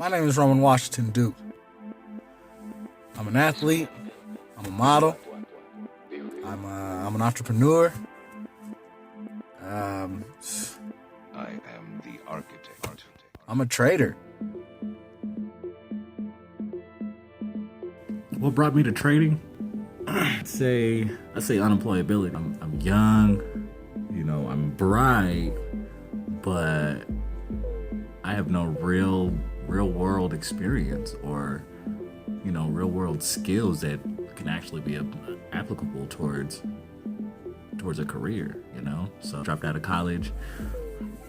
My name is Roman Washington Duke. I'm an athlete. I'm a model. I'm an entrepreneur. I am the architect. I'm a trader. What brought me to trading? I'd say unemployability. I'm young, I'm bright, but I have no real world experience or real world skills that can actually be applicable towards a career. So I dropped out of college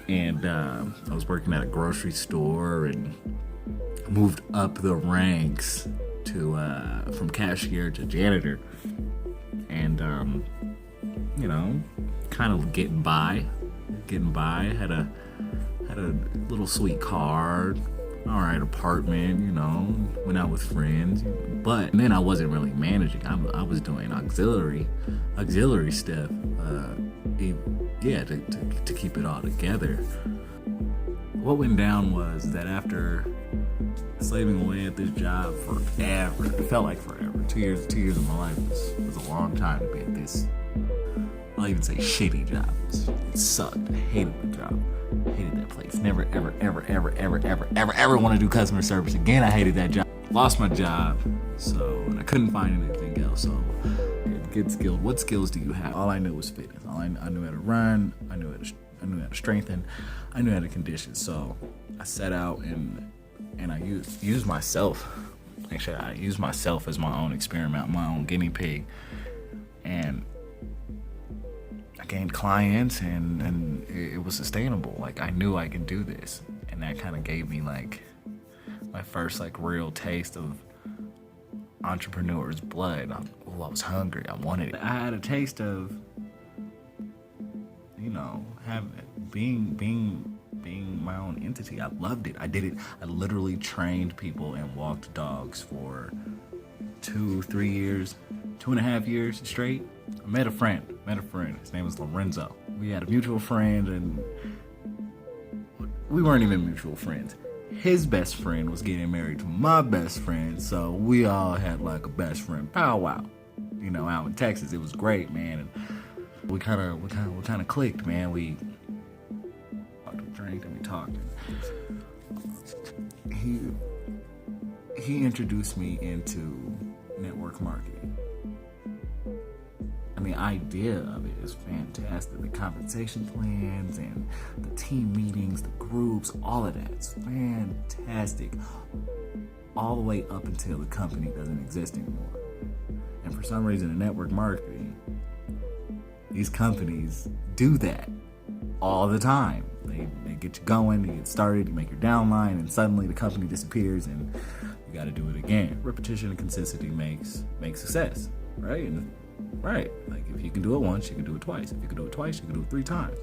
and I was working at a grocery store and moved up the ranks to from cashier to janitor, and kind of getting by. Had a little sweet car, all right apartment, went out with friends, but then I wasn't really managing. I was doing auxiliary stuff, to keep it all together. What went down was that after slaving away at this job forever, it felt like forever. 2 years of my life was a long time to be at this, I'll even say shitty job. It sucked. I hated the job. I hated that place. Never, ever want to do customer service again. I hated that job. Lost my job, and I couldn't find anything else. So, get skilled. What skills do you have? All I knew was fitness. I knew how to run. I knew how to strengthen. I knew how to condition. So, I set out and I used myself. Actually, I used myself as my own experiment, my own guinea pig, and I gained clients, and it was sustainable. Like, I knew I could do this, and that kind of gave me like my first real taste of entrepreneur's blood. I was hungry. I wanted it. I had a taste of being my own entity. I loved it. I did it. I literally trained people and walked dogs for 2.5 years straight. I met a friend. His name was Lorenzo. We had a mutual friend, and we weren't even mutual friends. His best friend was getting married to my best friend, so we all had a best friend powwow. Out in Texas, it was great, man. And we kind of clicked, man. We drank and we talked. And he introduced me into network marketing. The idea of it is fantastic. The compensation plans and the team meetings, the groups, all of that's fantastic. All the way up until the company doesn't exist anymore. And for some reason in network marketing, these companies do that all the time. They get you going, you get started, you make your downline, and suddenly the company disappears and you got to do it again. Repetition and consistency makes success, right? Right. If you can do it once, you can do it twice. If you can do it twice, you can do it 3 times.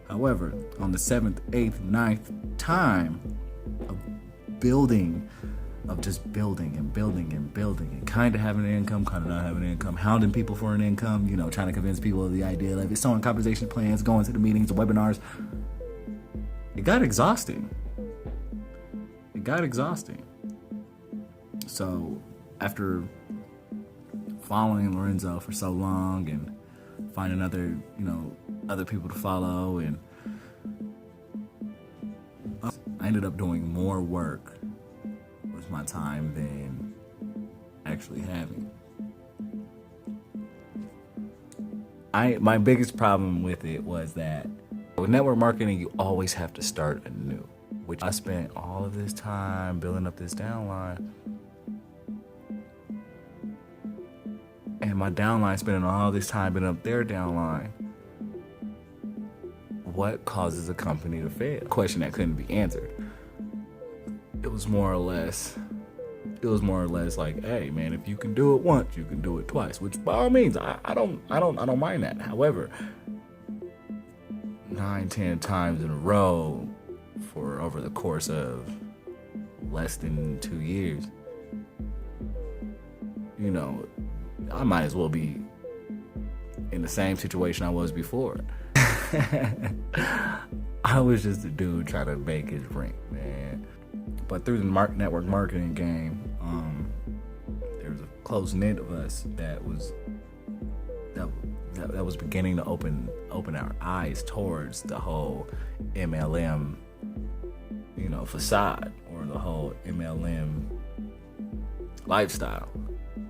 However, on the 7th, 8th, 9th time of just building and kind of having an income, kind of not having an income, hounding people for an income, trying to convince people of the idea, it's selling compensation plans, going to the meetings, the webinars, it got exhausting. So after following Lorenzo for so long and finding other people to follow, and I ended up doing more work with my time than actually having. My biggest problem with it was that with network marketing, you always have to start anew, which I spent all of this time building up this downline. And my downline spending all this time building up their downline. What causes a company to fail? A question that couldn't be answered. It was more or less like, hey man, if you can do it once, you can do it twice. Which by all means, I don't mind that. However, 9-10 times in a row for over the course of less than 2 years, I might as well be in the same situation I was before. I was just a dude trying to make his rent, man. But through the network marketing game, there was a close knit of us that was beginning to open our eyes towards the whole MLM, facade, or the whole MLM lifestyle.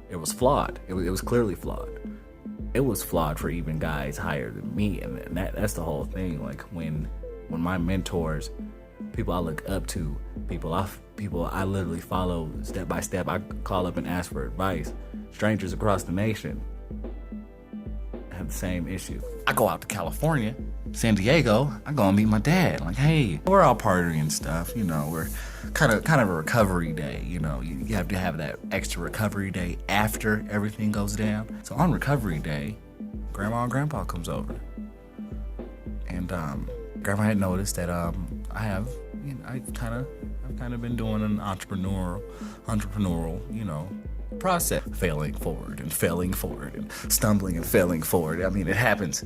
It was flawed. It was clearly flawed. It was flawed for even guys higher than me, and that's the whole thing. Like when my mentors, people I look up to, people I literally follow step by step, I call up and ask for advice. Strangers across the nation have the same issue. I go out to California, San Diego. I go and meet my dad. Like, hey, we're all partying and stuff. We're kind of a recovery day. You have to have that extra recovery day after everything goes down. So on recovery day, Grandma and Grandpa comes over, and Grandma had noticed that I've kind of been doing an entrepreneurial, process, failing forward and stumbling and failing forward. I mean, it happens.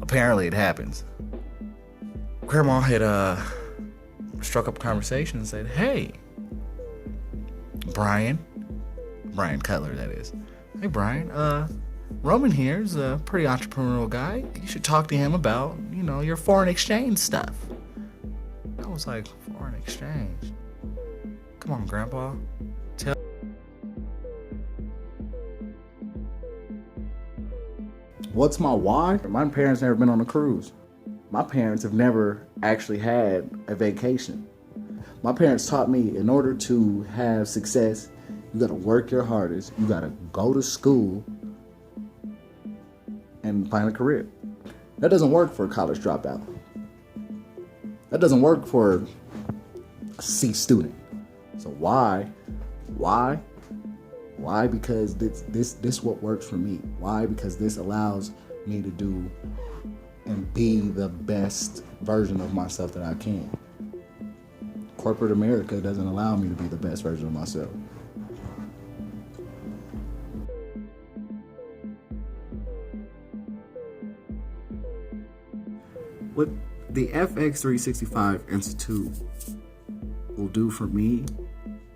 Apparently it happens. Grandma had struck up a conversation and said, hey, Brian Cutler, that is. Hey, Brian, Roman here is a pretty entrepreneurial guy. You should talk to him about, your foreign exchange stuff. I was like, foreign exchange? Come on, Grandpa. What's my why? My parents never been on a cruise. My parents have never actually had a vacation. My parents taught me, in order to have success, you gotta work your hardest. You gotta go to school and find a career. That doesn't work for a college dropout. That doesn't work for a C student. So why? Why? Because this what works for me. Why? Because this allows me to do and be the best version of myself that I can. Corporate America doesn't allow me to be the best version of myself. What the FX365 Institute will do for me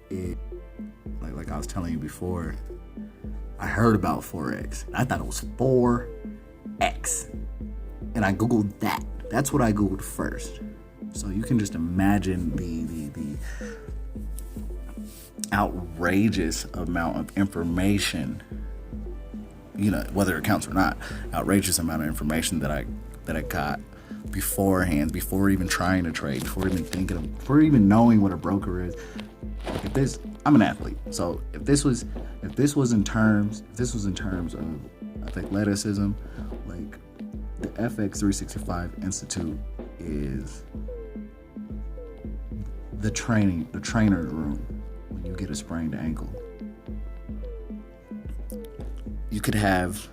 is, like I was telling you before, I heard about Forex. I thought it was 4X. And I Googled that. That's what I Googled first. So you can just imagine the outrageous amount of information, whether it counts or not, outrageous amount of information that I got beforehand, before even trying to trade, before even knowing what a broker is. Like I'm an athlete, so if this was in terms of athleticism, like the FX365 Institute is the trainer room when you get a sprained ankle. You could have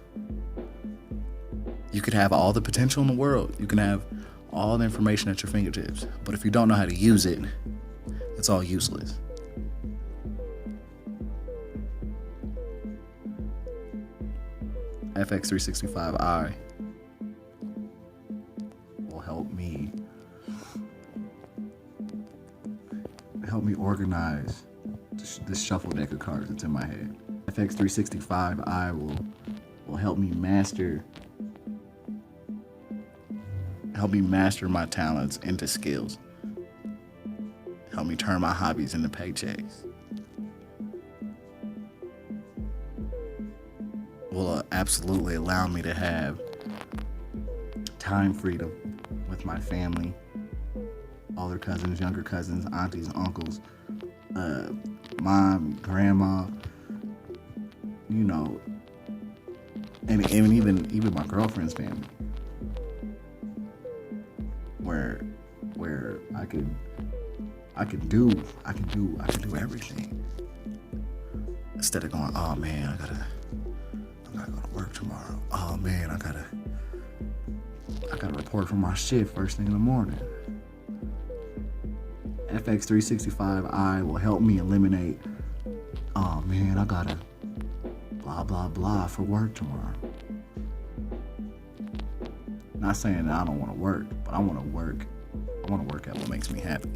all the potential in the world. You can have all the information at your fingertips, but if you don't know how to use it, it's all useless. FX365i will help me organize this shuffle deck of cards that's in my head. FX365i will help me master my talents into skills. Help me turn my hobbies into paychecks. Will absolutely allow me to have time freedom with my family, all their cousins, younger cousins, aunties, uncles, mom, grandma, and even my girlfriend's family, where I can do everything instead of going, oh man, I gotta go to work tomorrow. Oh man, I gotta report for my shift first thing in the morning. FX365i will help me eliminate, oh man, I gotta blah blah blah for work tomorrow. Not saying that I don't want to work, but I want to work at what makes me happy.